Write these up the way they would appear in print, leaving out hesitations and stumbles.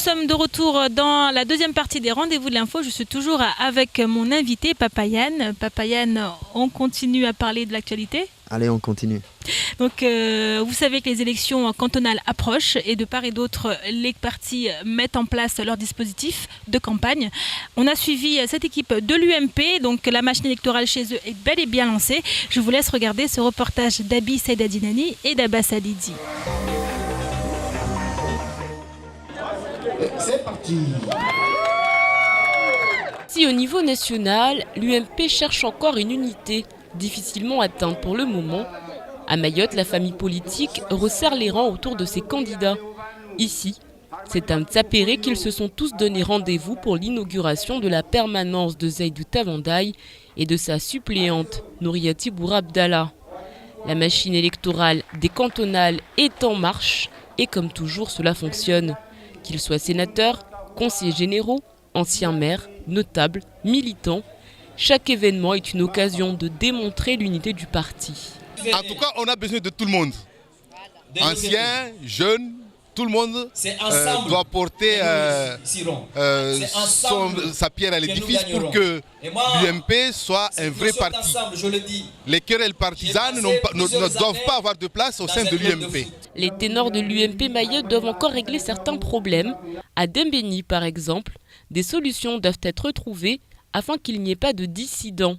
sommes de retour dans la deuxième partie des rendez-vous de l'info. Je suis toujours avec mon invité Papayan. Papayan, on continue à parler de l'actualité. Allez, on continue. Donc, vous savez que les élections cantonales approchent et de part et d'autre, les partis mettent en place leur dispositif de campagne. On a suivi cette équipe de l'UMP, donc la machine électorale chez eux est bel et bien lancée. Je vous laisse regarder ce reportage d'Abi Saïdadinani et d'Abbas Alidi. C'est parti. Si au niveau national, l'UMP cherche encore une unité, difficilement atteinte pour le moment, à Mayotte, la famille politique resserre les rangs autour de ses candidats. Ici, c'est à Mtsapéré qu'ils se sont tous donné rendez-vous pour l'inauguration de la permanence de Zaïdou Tavandaï et de sa suppléante, Nouriati Bourabdallah. La machine électorale des cantonales est en marche et comme toujours, cela fonctionne. Qu'ils soient sénateurs, conseillers généraux, anciens maires, notables, militants, chaque événement est une occasion de démontrer l'unité du parti. En tout cas, on a besoin de tout le monde. Anciens, jeunes, tout le monde doit porter sa pierre à l'édifice pour que l'UMP soit un vrai parti. Les querelles partisanes ne doivent pas avoir de place au sein de l'UMP. Les ténors de l'UMP Mayotte doivent encore régler certains problèmes. À Dembéni, par exemple, des solutions doivent être trouvées afin qu'il n'y ait pas de dissidents.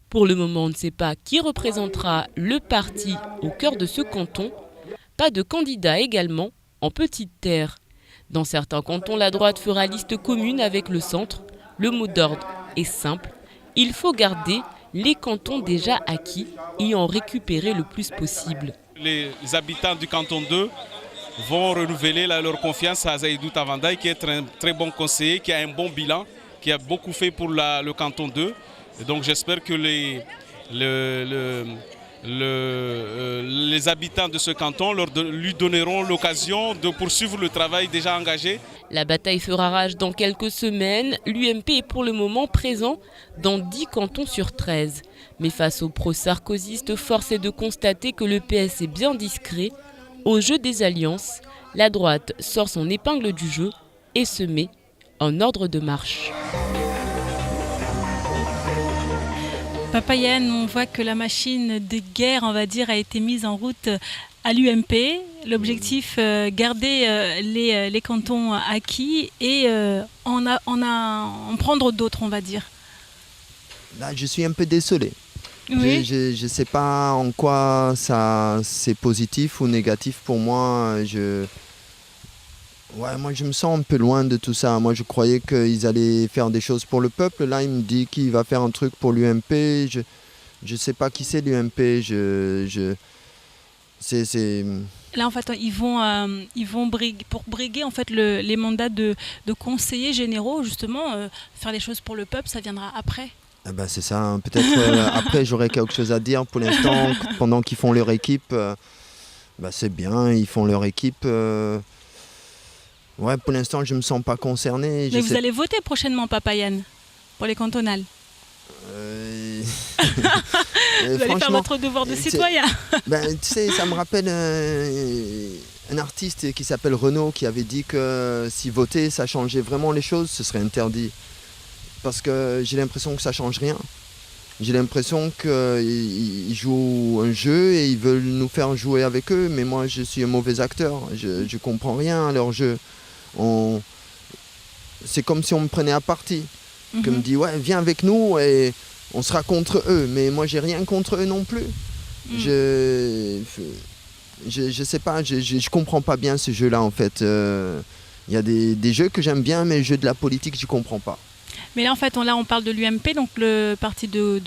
Pour le moment, on ne sait pas qui représentera le parti au cœur de ce canton. Pas de candidat également en petite terre. Dans certains cantons, la droite fera liste commune avec le centre. Le mot d'ordre est simple. Il faut garder les cantons déjà acquis et en récupérer le plus possible. Les habitants du canton 2 vont renouveler leur confiance à Zaïdou Tavandaï, qui est un très bon conseiller, qui a un bon bilan, qui a beaucoup fait pour le canton 2. Et donc j'espère que les habitants de ce canton lui donneront l'occasion de poursuivre le travail déjà engagé. La bataille fera rage dans quelques semaines. L'UMP est pour le moment présent dans 10 cantons sur 13. Mais face aux pro-sarkozystes, force est de constater que le PS est bien discret. Au jeu des alliances, la droite sort son épingle du jeu et se met en ordre de marche. Papayan, on voit que la machine de guerre, on va dire, a été mise en route à l'UMP. L'objectif, garder les cantons acquis et en prendre d'autres, on va dire. Là, je suis un peu désolé. Oui. Je ne sais pas en quoi ça c'est positif ou négatif pour moi. Moi, je me sens un peu loin de tout ça. Moi, je croyais qu'ils allaient faire des choses pour le peuple. Là, il me dit qu'il va faire un truc pour l'UMP. Je ne sais pas qui c'est l'UMP. Là, en fait, ils vont briguer en fait, les mandats de conseillers généraux, justement. Faire les choses pour le peuple, ça viendra après. Eh ben, c'est ça. Peut-être après, j'aurai quelque chose à dire. Pour l'instant, pendant qu'ils font leur équipe, c'est bien. Ils font leur équipe. Pour l'instant, je ne me sens pas concerné. Mais vous allez voter prochainement, Papayan, pour les cantonales. Vous allez faire votre devoir de citoyen. Tu sais, ça me rappelle un artiste qui s'appelle Renaud qui avait dit que si voter, ça changeait vraiment les choses, ce serait interdit. Parce que j'ai l'impression que ça ne change rien. J'ai l'impression qu'ils jouent un jeu et ils veulent nous faire jouer avec eux. Mais moi, je suis un mauvais acteur. Je ne comprends rien à leur jeu. C'est comme si on me prenait à partie. Que me dit, viens avec nous et on sera contre eux. Mais moi, j'ai rien contre eux non plus. Je sais pas, je comprends pas bien ce jeu-là, en fait. Il y a des jeux que j'aime bien, mais le jeu de la politique, je comprends pas. Mais là, en fait, on parle de l'UMP, donc le parti de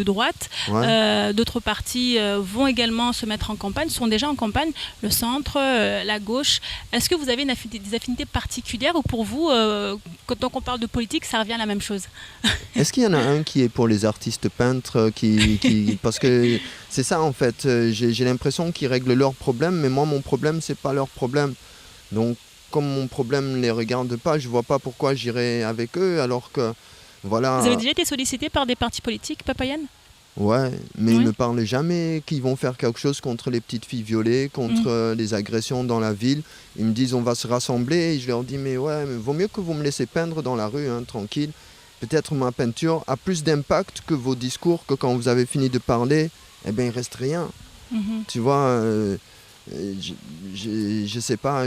droite. Ouais. D'autres partis vont également se mettre en campagne, sont déjà en campagne, le centre, la gauche. Est-ce que vous avez des affinités particulières ou pour vous, quand on parle de politique, ça revient à la même chose? Est-ce qu'il y en a un qui est pour les artistes peintres parce que c'est ça, en fait. J'ai l'impression qu'ils règlent leurs problèmes, mais moi, mon problème, c'est pas leur problème. Donc, comme mon problème ne les regarde pas, je ne vois pas pourquoi j'irai avec eux, alors que, voilà... Vous avez déjà été sollicité par des partis politiques, Papayan ? Ouais, mais Oui. ils ne parlent jamais qu'ils vont faire quelque chose contre les petites filles violées, contre les agressions dans la ville. Ils me disent on va se rassembler et je leur dis mais ouais, mais vaut mieux que vous me laissez peindre dans la rue, hein, tranquille. Peut-être ma peinture a plus d'impact que vos discours, que quand vous avez fini de parler, eh bien il reste rien. Mhm. Tu vois, je sais pas,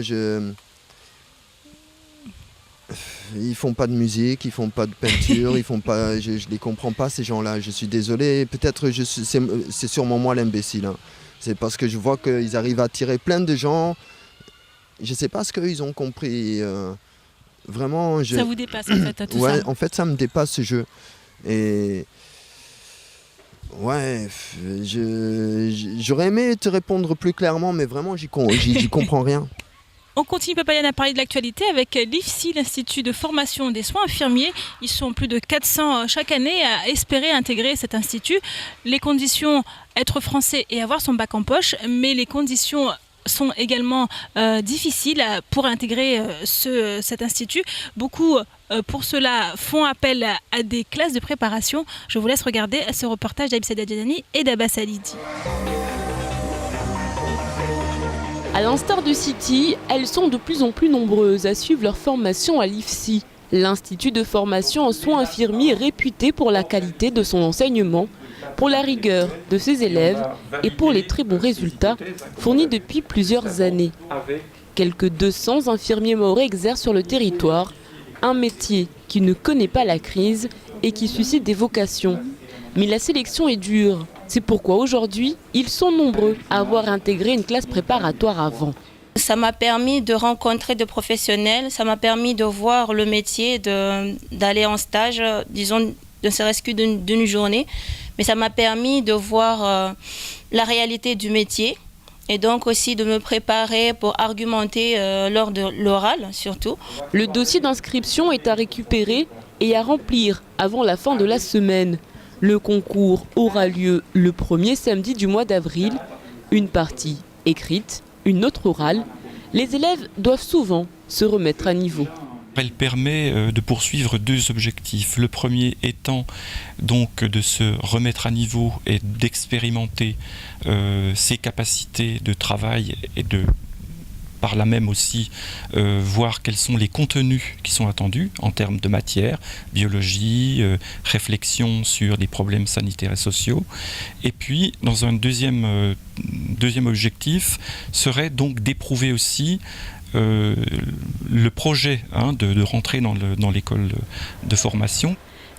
ils font pas de musique, ils font pas de peinture, ils font pas, je les comprends pas ces gens-là. Je suis désolé, peut-être c'est sûrement moi l'imbécile. Hein. C'est parce que je vois qu'ils arrivent à attirer plein de gens. Je sais pas ce qu'ils ont compris. Vraiment, Ça vous dépasse en fait, tout ouais, ça. en fait, ça me dépasse ce jeu. Et ouais, j'aurais aimé te répondre plus clairement, mais vraiment, j'y comprends rien. On continue, Papayan, à parler de l'actualité avec l'IFSI, l'Institut de formation des soins infirmiers. Ils sont plus de 400 chaque année à espérer intégrer cet institut. Les conditions, être français et avoir son bac en poche, mais les conditions sont également difficiles pour intégrer cet institut. Beaucoup, pour cela, font appel à des classes de préparation. Je vous laisse regarder ce reportage d'Aïb Djani et d'Abbas Alidi. À l'instar de City, elles sont de plus en plus nombreuses à suivre leur formation à l'IFSI, l'Institut de formation en soins infirmiers réputé pour la qualité de son enseignement, pour la rigueur de ses élèves et pour les très bons résultats fournis depuis plusieurs années. Quelques 200 infirmiers mahorais exercent sur le territoire, un métier qui ne connaît pas la crise et qui suscite des vocations. Mais la sélection est dure. C'est pourquoi aujourd'hui, ils sont nombreux à avoir intégré une classe préparatoire avant. Ça m'a permis de rencontrer des professionnels, ça m'a permis de voir le métier, d'aller en stage, disons, ne serait-ce que d'une journée. Mais ça m'a permis de voir la réalité du métier et donc aussi de me préparer pour argumenter lors de l'oral surtout. Le dossier d'inscription est à récupérer et à remplir avant la fin de la semaine. Le concours aura lieu le premier samedi du mois d'avril. Une partie écrite, une autre orale. Les élèves doivent souvent se remettre à niveau. Elle permet de poursuivre deux objectifs. Le premier étant donc de se remettre à niveau et d'expérimenter ses capacités de travail et de par là même aussi voir quels sont les contenus qui sont attendus en termes de matière, biologie, réflexion sur les problèmes sanitaires et sociaux. Et puis, dans un deuxième objectif, serait donc d'éprouver aussi le projet de rentrer dans l'école de formation.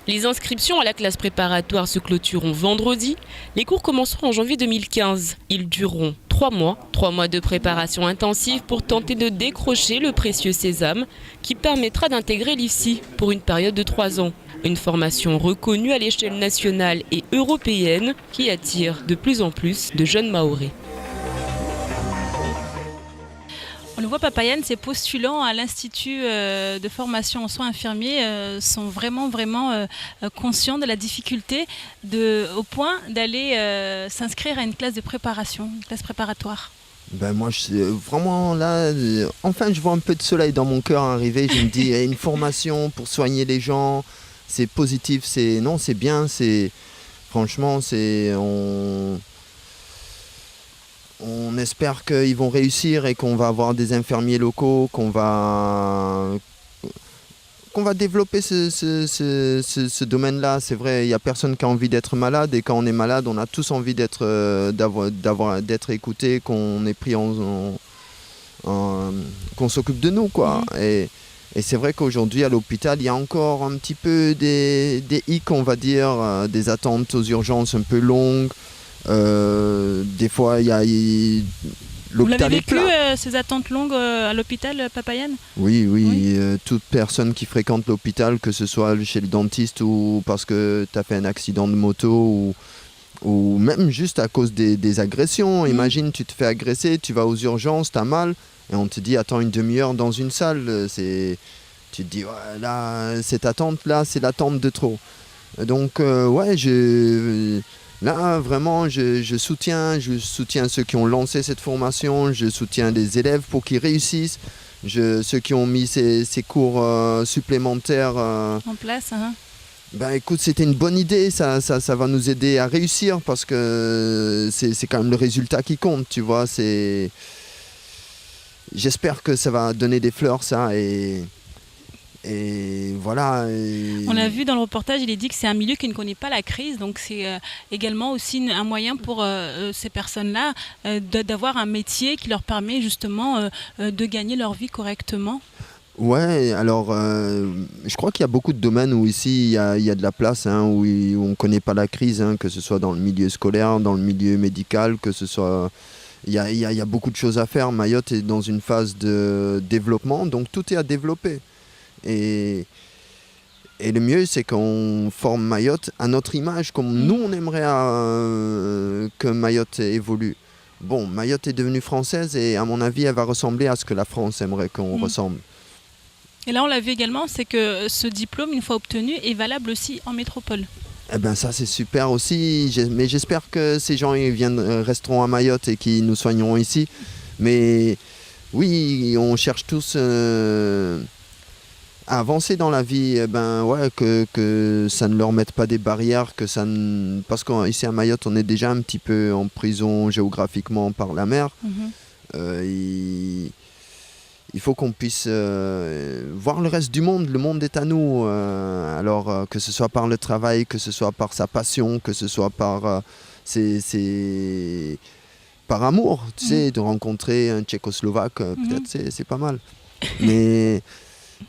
Les inscriptions à la classe préparatoire se clôtureront vendredi. Les cours commenceront en janvier 2015. Ils dureront 3 mois. 3 mois de préparation intensive pour tenter de décrocher le précieux sésame qui permettra d'intégrer l'IFSI pour une période de 3 ans. Une formation reconnue à l'échelle nationale et européenne qui attire de plus en plus de jeunes Mahorais. On le voit, Papayan, ces postulants à l'Institut de formation en soins infirmiers sont vraiment conscients de la difficulté au point d'aller s'inscrire à une classe de préparation, une classe préparatoire. Ben moi, vraiment là, enfin je vois un peu de soleil dans mon cœur arriver. Je me dis, une formation pour soigner les gens, c'est positif, c'est bien, franchement, on espère qu'ils vont réussir et qu'on va avoir des infirmiers locaux, qu'on va développer ce domaine-là. C'est vrai, il n'y a personne qui a envie d'être malade et quand on est malade, on a tous envie d'être écouté, qu'on est pris qu'on s'occupe de nous, quoi. Et c'est vrai qu'aujourd'hui, à l'hôpital, il y a encore un petit peu des hics, on va dire, des attentes aux urgences un peu longues. Des fois, Vous l'avez vécu, ces attentes longues à l'hôpital, Papayan ? Oui. Toute personne qui fréquente l'hôpital, que ce soit chez le dentiste ou parce que tu as fait un accident de moto ou même juste à cause des agressions. Imagine, tu te fais agresser, tu vas aux urgences, tu as mal et on te dit attends une demi-heure dans une salle. Tu te dis ouais, là, cette attente-là, c'est l'attente de trop. Donc là, vraiment, je soutiens ceux qui ont lancé cette formation, je soutiens les élèves pour qu'ils réussissent, ceux qui ont mis ces cours supplémentaires en place. Ben écoute, c'était une bonne idée, ça va nous aider à réussir parce que c'est quand même le résultat qui compte, tu vois. J'espère que ça va donner des fleurs, ça, et voilà. On l'a vu dans le reportage, il est dit que c'est un milieu qui ne connaît pas la crise, donc c'est également aussi un moyen pour ces personnes-là d'avoir un métier qui leur permet justement de gagner leur vie correctement. Ouais, alors je crois qu'il y a beaucoup de domaines où ici il y a de la place, hein, où on ne connaît pas la crise, hein, que ce soit dans le milieu scolaire, dans le milieu médical, que ce soit... Il y a beaucoup de choses à faire. Mayotte est dans une phase de développement, donc tout est à développer. Et le mieux, c'est qu'on forme Mayotte à notre image, comme nous on aimerait que Mayotte évolue. Bon, Mayotte est devenue française et à mon avis, elle va ressembler à ce que la France aimerait qu'on ressemble. Et là, on l'a vu également, c'est que ce diplôme, une fois obtenu, est valable aussi en métropole. Eh ben ça, c'est super aussi, mais j'espère que ces gens resteront à Mayotte et qu'ils nous soigneront ici. Mais oui, on cherche tous à avancer dans la vie, eh ben, ouais, que ça ne leur mette pas des barrières, parce qu'ici à Mayotte, on est déjà un petit peu en prison géographiquement par la mer. Il faut qu'on puisse voir le reste du monde. Le monde est à nous. Alors que ce soit par le travail, que ce soit par sa passion, que ce soit par par amour, tu sais, de rencontrer un Tchécoslovaque, peut-être c'est pas mal. Mais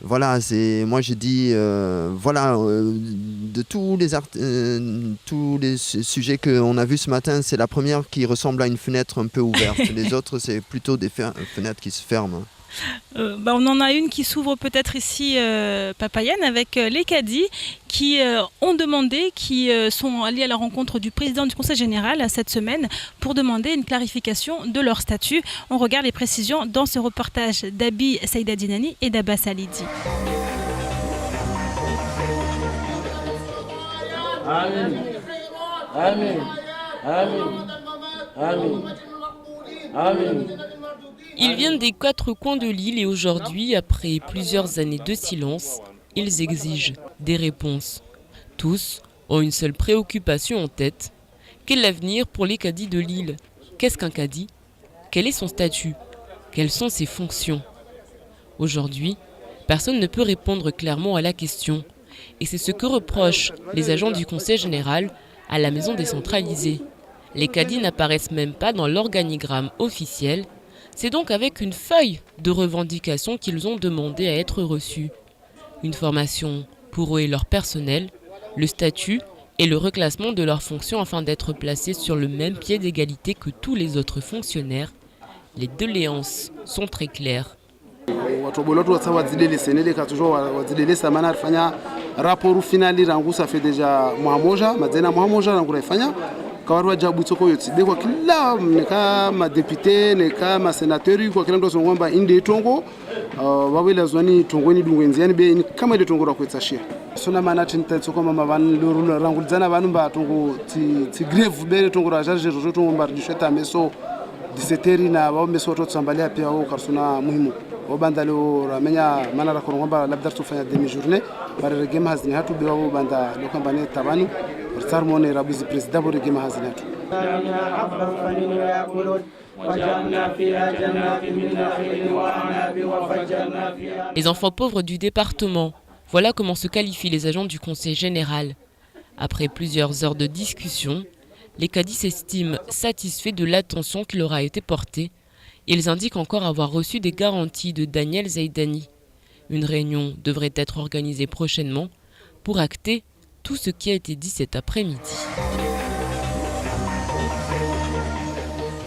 voilà, moi je dis, de tous les sujets qu'on a vus ce matin, c'est la première qui ressemble à une fenêtre un peu ouverte. Les autres, c'est plutôt des fenêtres qui se ferment. On en a une qui s'ouvre peut-être ici, Papayan, avec les caddies qui ont demandé, qui sont allés à la rencontre du président du Conseil général cette semaine pour demander une clarification de leur statut. On regarde les précisions dans ce reportage d'Abi Saïda Dinani et d'Abbas Alidi. Amen. Amen. Amen. Amen. Amen. Ils viennent des quatre coins de l'île et aujourd'hui, après plusieurs années de silence, ils exigent des réponses. Tous ont une seule préoccupation en tête. Quel est l'avenir pour les caddies de l'île? Qu'est-ce qu'un caddie? Quel est son statut? Quelles sont ses fonctions? Aujourd'hui, personne ne peut répondre clairement à la question. Et c'est ce que reprochent les agents du Conseil général à la maison décentralisée. Les caddies n'apparaissent même pas dans l'organigramme officiel. C'est donc avec une feuille de revendication qu'ils ont demandé à être reçus. Une formation pour eux et leur personnel, le statut et le reclassement de leurs fonctions afin d'être placés sur le même pied d'égalité que tous les autres fonctionnaires. Les doléances sont très claires. Kawarwa jabu tsoko yotsi de kwa kila neka madepite neka masenatori kwa kila mtu ngomba inde tongo wawela zwani tongo ni dungwenzi yani be kama ile tongo rakwetsa shia sona mana tinta tsoko mama van lorula rangudzana vanhu ba tongo ti greve be tongo ra jarje rojo tongo mbar disheta meso diseteri na ba meso to tsambalia pia o karsuna muhimu obandalo ramenya mana ra korongomba labdar tufanya demi journée par regema hazni hatu be wa banda lokambane tabani sarmone rabuzi president bo regema hazni hatu. Les enfants pauvres du département, voilà comment se qualifient les agents du Conseil général. Après plusieurs heures de discussion, les caddies s'estiment satisfaits de l'attention qui leur a été portée. Ils indiquent encore avoir reçu des garanties de Daniel Zaidani. Une réunion devrait être organisée prochainement pour acter tout ce qui a été dit cet après-midi.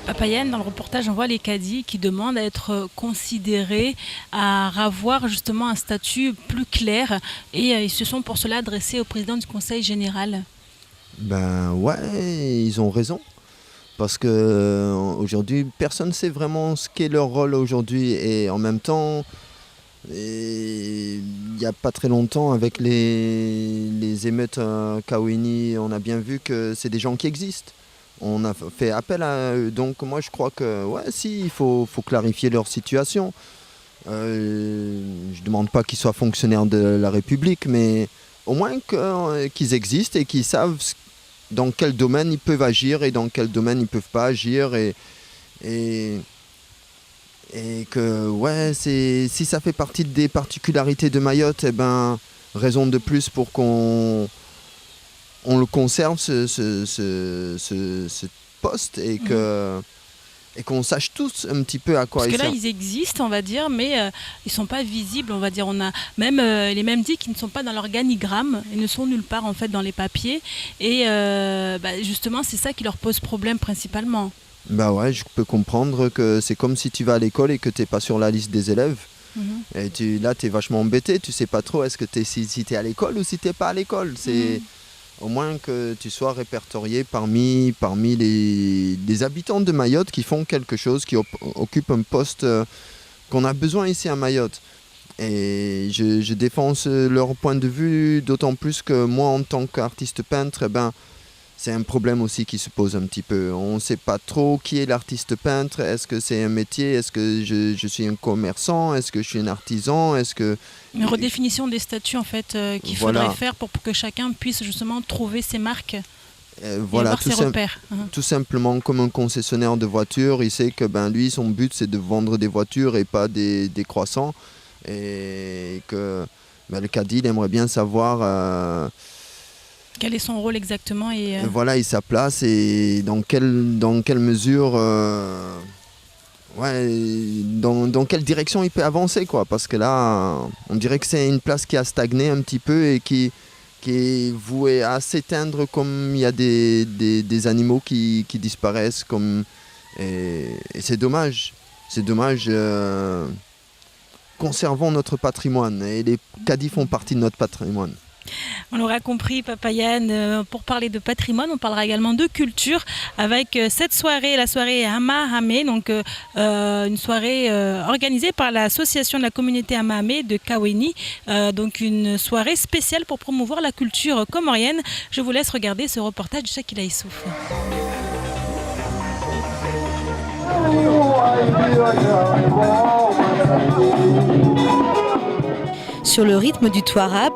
Papayan, dans le reportage, on voit les caddies qui demandent à être considérés, à avoir justement un statut plus clair et ils se sont pour cela adressés au président du Conseil général. Ben ouais, ils ont raison. Parce qu'aujourd'hui, personne ne sait vraiment ce qu'est leur rôle aujourd'hui. Et en même temps, il n'y a pas très longtemps, avec les émeutes à Kawini, on a bien vu que c'est des gens qui existent. On a fait appel à eux. Donc moi, je crois que, il faut clarifier leur situation. Je ne demande pas qu'ils soient fonctionnaires de la République, mais au moins qu'ils existent et qu'ils savent dans quel domaine ils peuvent agir et dans quel domaine ils ne peuvent pas agir. Et que, ouais, si ça fait partie des particularités de Mayotte, eh ben, raison de plus pour qu'on le conserve, ce poste, et qu'on sache tous un petit peu à quoi Parce il que là, sert. ils existent, on va dire, mais ils ne sont pas visibles, on va dire. On a même les mêmes dits qui ne sont pas dans l'organigramme, ils ne sont nulle part, en fait, dans les papiers. Et justement, c'est ça qui leur pose problème principalement. Bah ouais, je peux comprendre que c'est comme si tu vas à l'école et que tu n'es pas sur la liste des élèves. Et là, tu es vachement embêté, tu sais pas trop est-ce que si tu es à l'école ou si tu n'es pas à l'école. C'est au moins que tu sois répertorié parmi les habitants de Mayotte qui font quelque chose, qui occupent un poste qu'on a besoin ici à Mayotte. Et je défends leur point de vue, d'autant plus que moi, en tant qu'artiste peintre, eh ben, c'est un problème aussi qui se pose un petit peu. On ne sait pas trop qui est l'artiste peintre. Est-ce que c'est un métier? Est-ce que je suis un commerçant? Est-ce que je suis un artisan? Une redéfinition des statuts, en fait, qu'il faudrait faire pour que chacun puisse justement trouver ses marques et avoir ses repères. Tout simplement comme un concessionnaire de voitures, il sait que lui, son but, c'est de vendre des voitures et pas des croissants. Et que le caddie, il aimerait bien savoir... quel est son rôle exactement et voilà, et sa place et dans quelle mesure, dans quelle direction il peut avancer, quoi. Parce que là, on dirait que c'est une place qui a stagné un petit peu et qui est vouée à s'éteindre, comme il y a des animaux qui disparaissent. Et c'est dommage. C'est dommage. Conservons notre patrimoine, et les caddies font partie de notre patrimoine. On l'aura compris, Papa Yann, pour parler de patrimoine, on parlera également de culture avec cette soirée, la soirée Ama-Hamé, donc une soirée organisée par l'association de la communauté Ama-Hamé de Kaweni, donc une soirée spéciale pour promouvoir la culture comorienne. Je vous laisse regarder ce reportage de Shakila Issouf. Sur le rythme du touarab,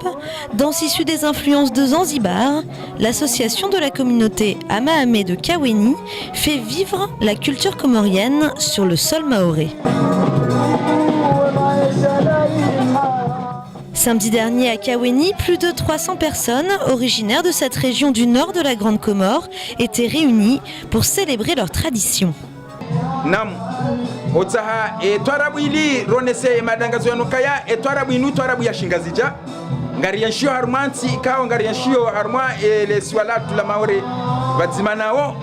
danse issue des influences de Zanzibar, l'association de la communauté Ama-Hamé de Kaweni fait vivre la culture comorienne sur le sol maoré. Samedi dernier à Kaweni, plus de 300 personnes originaires de cette région du nord de la Grande Comore étaient réunies pour célébrer leur tradition. Otsaha etwarabu ili ronese madangazo yanukaya etwarabu inu twarabu ya shingazija ngari yanshio harumanti ikawa ngari yanshio haruma le swala tula maore badzimanao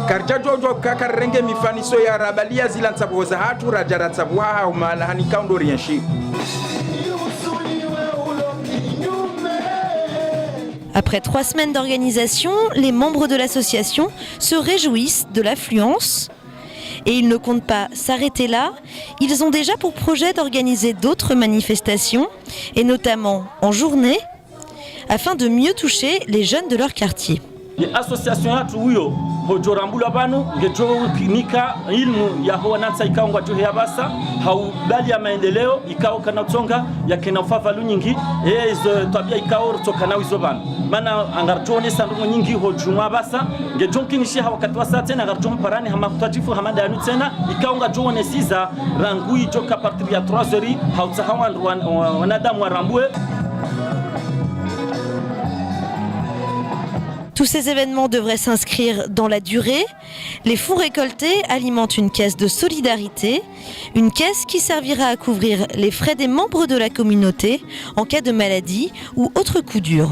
karjajojo kakarenge mifaniso ya rabalia zilanza boza hatu rajaratsa bwa umala hanika ndori yanshi. Après 3 semaines d'organisation, les membres de l'association se réjouissent de l'affluence. Et ils ne comptent pas s'arrêter là. Ils ont déjà pour projet d'organiser d'autres manifestations, et notamment en journée, afin de mieux toucher les jeunes de leur quartier. L'association a trouvé hojorambula banu ngejo klinika ilmu ya ho nansa ikao ngwajo ya basa hau bali ya maendeleo ikao kana tsonga ya kena favalu nyingi ezo tabia ikao tokana wizo bana mana angarjone sandu nyingi hojuma basa ngejo kinishi hawa katwa sate na ngarjom parani hama kutajifu hamada anu tena ikao ngajo nesiza rangui joka partir ya 3h hauta hawan wanadamu warambue. Tous ces événements devraient s'inscrire dans la durée. Les fonds récoltés alimentent une caisse de solidarité, une caisse qui servira à couvrir les frais des membres de la communauté en cas de maladie ou autre coup dur.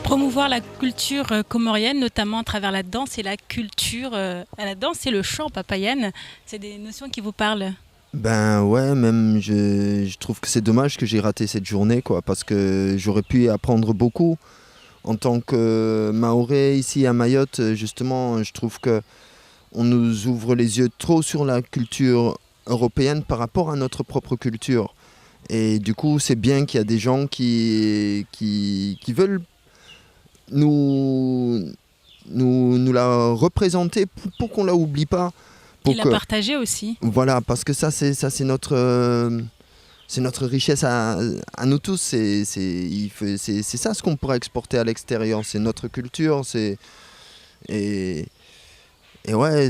Promouvoir la culture comorienne, notamment à travers la danse et la culture, la danse et le chant, Papa Yann, c'est des notions qui vous parlent? Ben ouais, même je trouve que c'est dommage que j'ai raté cette journée, quoi, parce que j'aurais pu apprendre beaucoup. En tant que Maoré ici à Mayotte, justement, je trouve qu'on nous ouvre les yeux trop sur la culture européenne par rapport à notre propre culture. Et du coup, c'est bien qu'il y a des gens qui veulent nous la représenter pour qu'on la oublie pas. Et la partager aussi. Voilà, parce que ça c'est notre notre richesse à nous tous. C'est ça ce qu'on pourrait exporter à l'extérieur. C'est notre culture. Et ouais,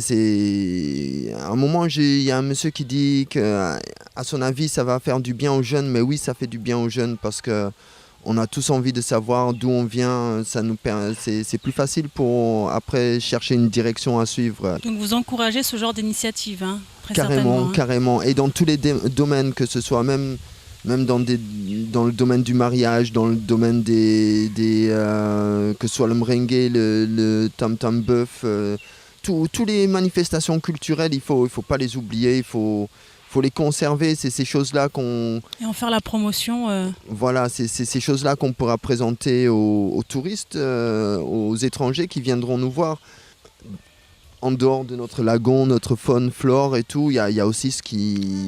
à un moment, il y a un monsieur qui dit qu'à son avis, ça va faire du bien aux jeunes. Mais oui, ça fait du bien aux jeunes parce qu'on a tous envie de savoir d'où on vient. C'est plus facile pour après chercher une direction à suivre. Donc vous encouragez ce genre d'initiative, hein, très certainement. Carrément. Et dans tous les domaines, que ce soit même dans le domaine du mariage, dans le domaine que ce soit le merengue, le tam-tam bœuf, toutes les manifestations culturelles, il faut pas les oublier, il faut les conserver. C'est ces choses-là et en faire la promotion. Voilà, c'est ces choses-là qu'on pourra présenter aux touristes, aux étrangers qui viendront nous voir. En dehors de notre lagon, notre faune, flore et tout, il y a aussi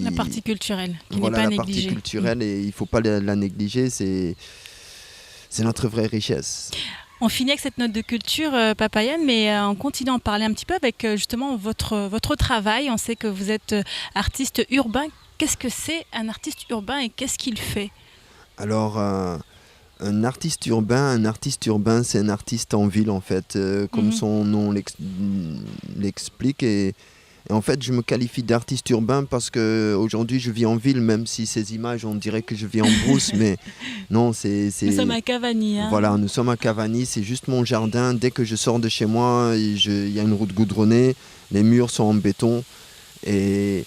la partie culturelle, qui voilà, n'est pas la négligée. Partie culturelle, et il ne faut pas la négliger, c'est notre vraie richesse. On finit avec cette note de culture, Papa Yann, mais on continue à en parler un petit peu avec justement votre travail. On sait que vous êtes artiste urbain. Qu'est-ce que c'est un artiste urbain et qu'est-ce qu'il fait? Alors, un artiste urbain, c'est un artiste en ville en fait, comme son nom l'explique. Et en fait, je me qualifie d'artiste urbain parce qu'aujourd'hui, je vis en ville, même si ces images, on dirait que je vis en brousse, mais non, c'est... Nous sommes à Cavani. Hein. Voilà, nous sommes à Cavani, c'est juste mon jardin. Dès que je sors de chez moi, il y a une route goudronnée, les murs sont en béton. Et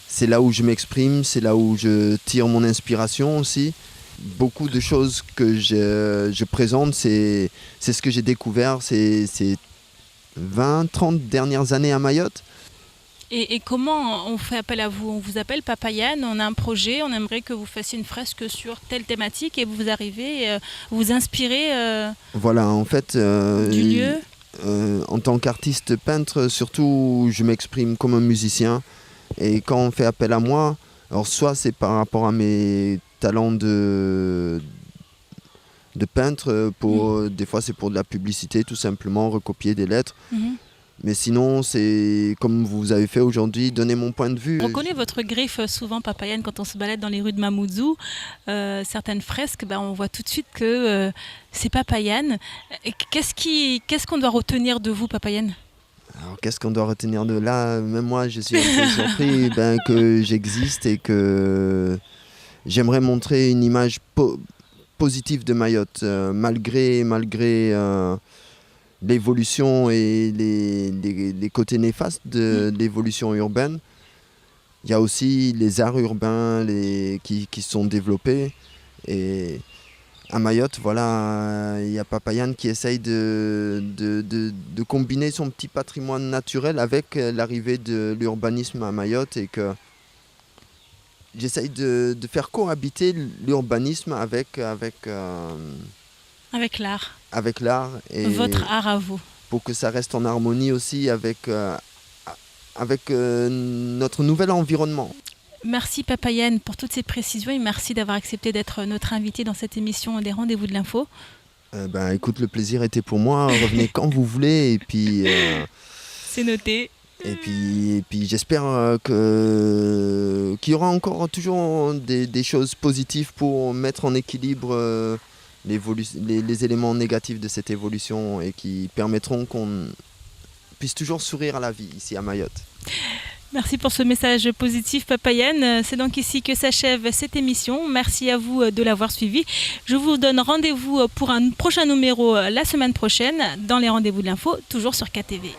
c'est là où je m'exprime, c'est là où je tire mon inspiration aussi. Beaucoup de choses que je présente, c'est ce que j'ai découvert ces 20-30 dernières années à Mayotte. Et comment on fait appel à vous? On vous appelle Papa Yann, on a un projet, on aimerait que vous fassiez une fresque sur telle thématique et vous arrivez, vous inspirez voilà, en fait, du lieu. En tant qu'artiste peintre, surtout, je m'exprime comme un musicien. Et quand on fait appel à moi, alors soit c'est par rapport à mes talents de peintre, des fois c'est pour de la publicité, tout simplement, recopier des lettres. Mais sinon, c'est comme vous avez fait aujourd'hui, donner mon point de vue. On reconnaît votre griffe souvent, Papa Yann, quand on se balade dans les rues de Mamoudzou. Certaines fresques, on voit tout de suite que c'est Papa Yann. Qu'est-ce qu'on doit retenir de vous, Papa Yann? Alors, qu'est-ce qu'on doit retenir de là? Même moi, je suis un peu surpris que j'existe et que j'aimerais montrer une image positive de Mayotte, malgré l'évolution et les côtés néfastes de l'évolution urbaine. Il y a aussi les arts urbains qui sont développés. Et à Mayotte, voilà, il y a Papa Yann qui essaye de combiner son petit patrimoine naturel avec l'arrivée de l'urbanisme à Mayotte, et que j'essaye de faire cohabiter l'urbanisme avec l'art. Avec l'art. Et votre art à vous. Pour que ça reste en harmonie aussi avec notre nouvel environnement. Merci Papa Yann pour toutes ces précisions et merci d'avoir accepté d'être notre invité dans cette émission des Rendez-vous de l'Info. Écoute, le plaisir était pour moi. Revenez quand vous voulez. Et puis, c'est noté. Et puis j'espère qu'il y aura encore toujours des choses positives pour mettre en équilibre les éléments négatifs de cette évolution et qui permettront qu'on puisse toujours sourire à la vie ici à Mayotte. Merci pour ce message positif, Papa Yann. C'est donc ici que s'achève cette émission. Merci à vous de l'avoir suivi. Je vous donne rendez-vous pour un prochain numéro la semaine prochaine dans les Rendez-vous de l'Info, toujours sur KTV.